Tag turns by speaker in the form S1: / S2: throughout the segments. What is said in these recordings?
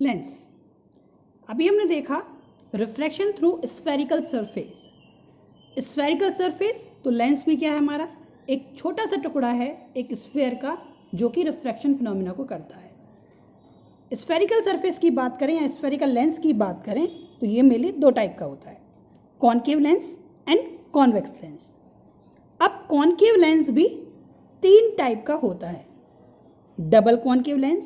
S1: Lens. अभी हमने देखा refraction through spherical surface. Spherical surface तो लेंस भी क्या है हमारा, एक छोटा सा टुकड़ा है एक स्फेयर का जो कि रिफ्रैक्शन फिनोमिना को करता है। स्फेरिकल सरफेस की बात करें या स्फेरिकल लेंस की बात करें तो ये मेनली दो टाइप का होता है, concave lens and convex lens. अब कॉनकेव लेंस भी तीन टाइप का होता है, double concave lens,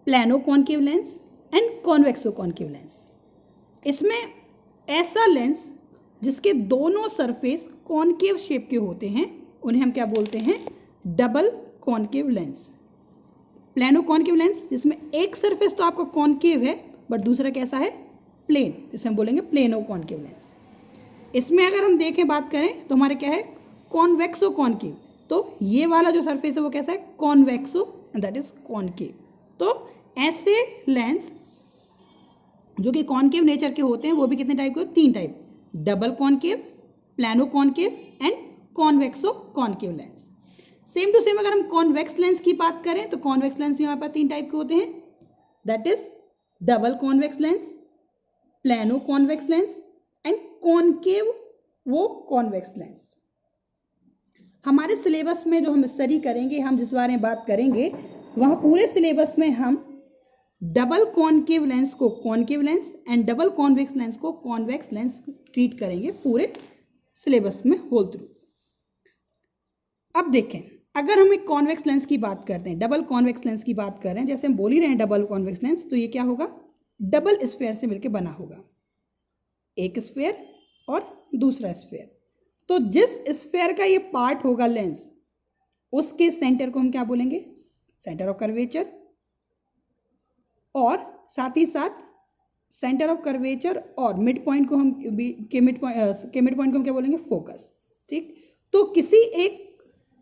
S1: plano concave lens and convexo concave lens. इसमें ऐसा लेंस जिसके दोनों सरफेस कॉनकेव शेप के होते हैं उन्हें हम क्या बोलते हैं, double concave lens. Plano concave lens जिसमें एक सरफेस तो आपका कॉनकेव है बट दूसरा कैसा है, प्लेन, जिसे हम बोलेंगे प्लेनो कॉनकेव लेंस। इसमें अगर हम देखें बात करें तो हमारे क्या है, कॉन्वेक्सो कॉनकेव, तो ये वाला जो सरफेस है वो कैसा है, कॉन्वेक्सो एंड दैट इज कॉनकेव। तो ऐसे लेंस जो कि कॉनकेव नेचर के होते हैं वो भी कितने टाइप के होते हैं, तीन type, double concave, plano concave and convexo concave lens. Same to same अगर हम कॉन्वेक्स लेंस की बात करें तो कॉन्वेक्स लेंस भी हमारे पास तीन टाइप के होते हैं, that is double convex lens, plano convex lens and concave वो कॉन्वेक्स लेंस। हमारे सिलेबस में जो हम स्टडी करेंगे, हम जिस बारे में बात करेंगे वहाँ पूरे सिलेबस में हम डबल कॉनकेव लेंस को concave lens and double convex lens को कॉन्वेक्स लेंस ट्रीट करेंगे पूरे सिलेबस में होल थ्रू। अब देखें, अगर हम एक कॉन्वेक्स लेंस की बात करते हैं, डबल कॉन्वेक्स लेंस की बात कर रहे हैं, जैसे हम बोल ही रहे हैं डबल कॉन्वेक्स लेंस, तो ये क्या होगा, डबल स्फेयर से मिलकर बना होगा, एक स्फेयर और दूसरा स्फेयर। तो जिस स्फेयर का ये पार्ट होगा लेंस, उसके सेंटर को हम क्या बोलेंगे, सेंटर ऑफ कर्वेचर, और साथ ही साथ सेंटर ऑफ कर्वेचर और मिड पॉइंट को हम मिड पॉइंट को हम क्या बोलेंगे, फोकस। ठीक, तो किसी एक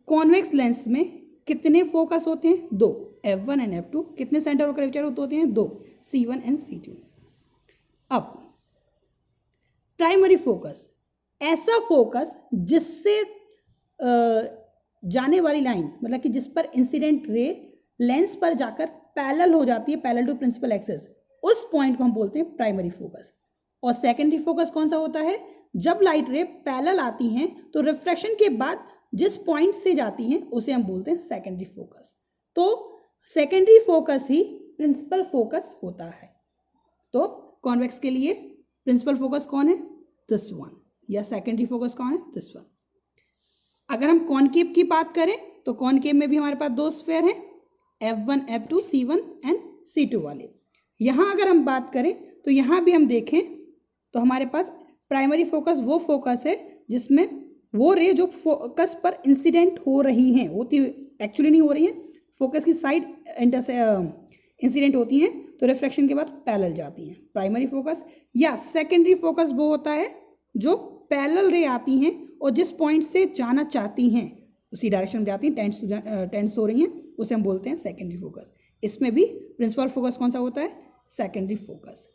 S1: कॉन्वेक्स लेंस में कितने फोकस होते हैं, दो, F1 एंड F2। कितने सेंटर ऑफ कर्वेचर होते हैं, दो, C1 एंड C2। अब प्राइमरी फोकस, ऐसा फोकस जिससे जाने वाली लाइन, मतलब कि जिस पर इंसिडेंट रे लेंस पर जाकर पैरेलल हो जाती है, पैरेलल टू प्रिंसिपल एक्सिस, उस पॉइंट को हम बोलते हैं प्राइमरी फोकस। और सेकेंडरी फोकस कौन सा होता है, जब लाइट रे पैरेलल आती हैं तो रिफ्रैक्शन के बाद जिस पॉइंट से जाती हैं उसे हम बोलते हैं सेकेंडरी फोकस। तो सेकेंडरी फोकस ही प्रिंसिपल फोकस होता है। तो कॉन्वेक्स के लिए प्रिंसिपल फोकस कौन है, दिस वन, या सेकेंडरी फोकस कौन है, दिस वन। अगर हम कॉनकेव की बात करें तो कॉनकेव में भी हमारे पास दो स्फेयर हैं, F1, F2, C1 and C2 वाले। यहाँ अगर हम बात करें तो यहाँ भी हम देखें तो हमारे पास प्राइमरी फोकस वो फोकस है जिसमें वो रे जो फोकस पर इंसिडेंट हो रही हैं, होती एक्चुअली नहीं हो रही हैं, फोकस की साइड इंसिडेंट होती हैं तो रिफ्रैक्शन के बाद पैरेलल जाती हैं, प्राइमरी फोकस। या सेकेंडरी फोकस वो होता है जो पैरेलल रे आती हैं और जिस पॉइंट से जाना चाहती हैं उसी डायरेक्शन में जाती हैं, टेंस हो रही हैं, उसे हम बोलते हैं सेकेंडरी फोकस। इसमें भी प्रिंसिपल फोकस कौन सा होता है, सेकेंडरी फोकस।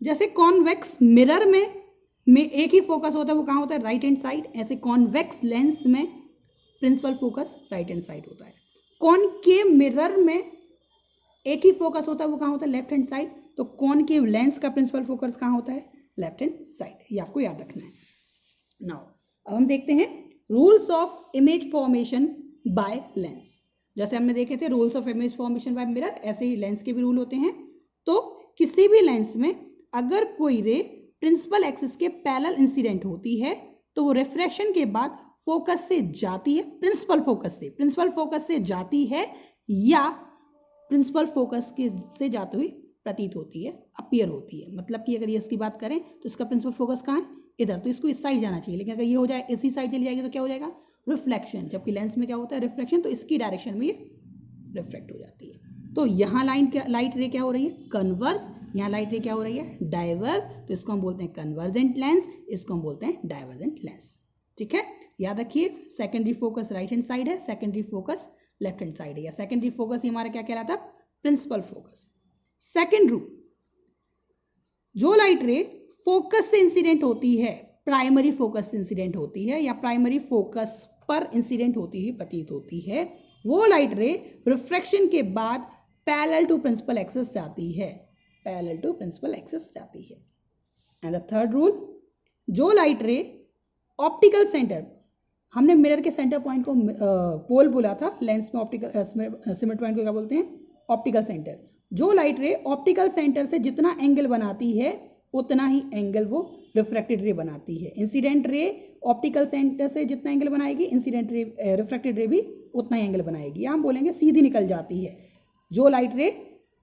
S1: जैसे कॉन्वेक्स मिरर में एक ही फोकस होता है, वो कहाँ होता है, राइट हैंड साइड। ऐसे कॉन्वेक्स लेंस में principal focus right hand side होता है। कॉनकेव मिरर में एक ही फोकस होता है, वो कहाँ होता है, लेफ्ट हैंड साइड। तो कॉनकेव लेंस का प्रिंसिपल फोकस कहाँ होता है, लेफ्ट हैंड साइड। ये आपको याद रखना है। नाउ अब हम देखते हैं rules of image formation by lens. जैसे हमने देखे थे rules of image formation by mirror, ऐसे ही लेंस के भी रूल होते हैं। तो किसी भी लेंस में अगर कोई रे प्रिंसिपल एक्सिस के पैरेलल इंसिडेंट होती है तो वो रिफ्रैक्शन के बाद फोकस से जाती है, प्रिंसिपल फोकस से जाती है, या प्रिंसिपल फोकस के से जाते हुए प्रतीत होती है, अपीयर होती है। मतलब कि अगर ये इसकी बात करें तो इसका प्रिंसिपल फोकस कहाँ है, इधर, तो इसको इस साइड जाना चाहिए। लेकिन अगर ये हो जाए इसी साइड चली जाएगी तो क्या हो जाएगा, रिफ्लेक्शन। जबकि लेंस में क्या होता है, रिफ्लेक्शन, तो इसकी डायरेक्शन में ये रिफ्लेक्ट हो जाती है। तो यहाँ लाइट रे क्या हो रही है, कन्वर्स, यहाँ लाइट रे क्या हो रही है, डाइवर्स। तो इसको हम बोलते हैं कन्वर्जेंट लेंस, इसको हम बोलते हैं डाइवर्जेंट लेंस। ठीक है, याद रखिए secondary focus right hand side है, secondary focus left hand side है, या सेकेंडरी फोकस ही हमारा क्या कहलाता है, प्रिंसिपल फोकस। सेकेंड रूल, जो लाइट रे फोकस से इंसिडेंट होती है, प्राइमरी फोकस से इंसिडेंट होती है या प्राइमरी फोकस पर इंसिडेंट होती ही प्रतीत होती है, वो लाइट रे रिफ्रैक्शन के बाद पैरेलल टू प्रिंसिपल एक्सिस जाती है, पैरेलल टू प्रिंसिपल एक्सिस जाती है। एंड द थर्ड रूल, जो लाइट रे ऑप्टिकल सेंटर, हमने मिरर के सेंटर पॉइंट को पोल बोला था, लेंस में ऑप्टिकल सिमेट्री पॉइंट को क्या बोलते हैं, ऑप्टिकल सेंटर। जो लाइट रे ऑप्टिकल सेंटर से जितना एंगल बनाती है उतना ही एंगल वो रिफ्रैक्टेड रे बनाती है। इंसिडेंट रे ऑप्टिकल सेंटर से जितना एंगल बनाएगी, इंसिडेंट रे रिफ्रैक्टेड रे भी उतना ही एंगल बनाएगी। हम बोलेंगे सीधी निकल जाती है। जो लाइट रे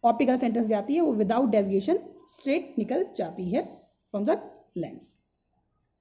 S1: ऑप्टिकल सेंटर से जाती है वो विदाउट डेविएशन स्ट्रेट निकल जाती है फ्रॉम द लेंस।